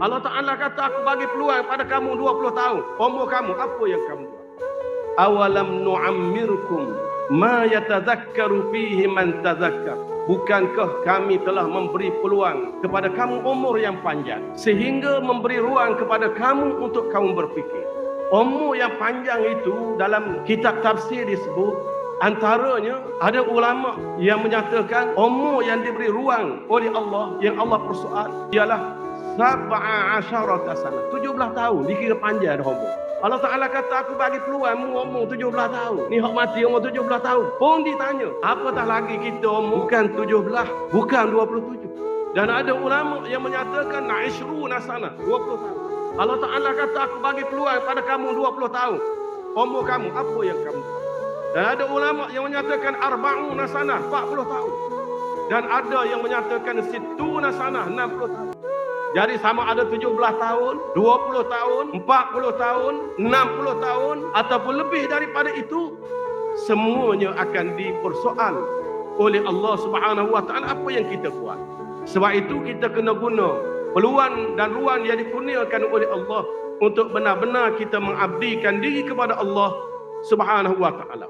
Allah Ta'ala kata, aku bagi peluang pada kamu 20 tahun. Umur kamu, apa yang kamu buat? Awalam nu'ammirkum ma yatadhakkaru fihi man tadhakkar. Bukankah kami telah memberi peluang kepada kamu umur yang panjang, sehingga memberi ruang kepada kamu untuk kamu berfikir. Umur yang panjang itu dalam kitab tafsir disebut, antaranya ada ulama yang menyatakan umur yang diberi ruang oleh Allah, yang Allah persoal, ialah 17 sana. 17 tahun dikira panjang dah umur. Allah Ta'ala kata, aku bagi peluang umur 17 tahun. Ni hak mati umur 17 tahun. Pun ditanya, apatah lagi kita umur bukan 17, bukan 27. Dan ada ulama yang menyatakan Ishruna sana, 20 tahun. Allah Ta'ala kata, aku bagi peluang pada kamu 20 tahun. Umur kamu, apa yang kamu buat? Dan ada ulama yang menyatakan Arba'una sana, 40 tahun. Dan ada yang menyatakan Sittuna sana, 60 tahun. Jadi sama ada 17 tahun, 20 tahun, 40 tahun, 60 tahun, ataupun lebih daripada itu, semuanya akan dipersoal oleh Allah Subhanahu wa Ta'ala apa yang kita buat. Sebab itu kita kena guna peluang dan ruang yang dikurniakan oleh Allah untuk benar-benar kita mengabdikan diri kepada Allah Subhanahu wa Ta'ala.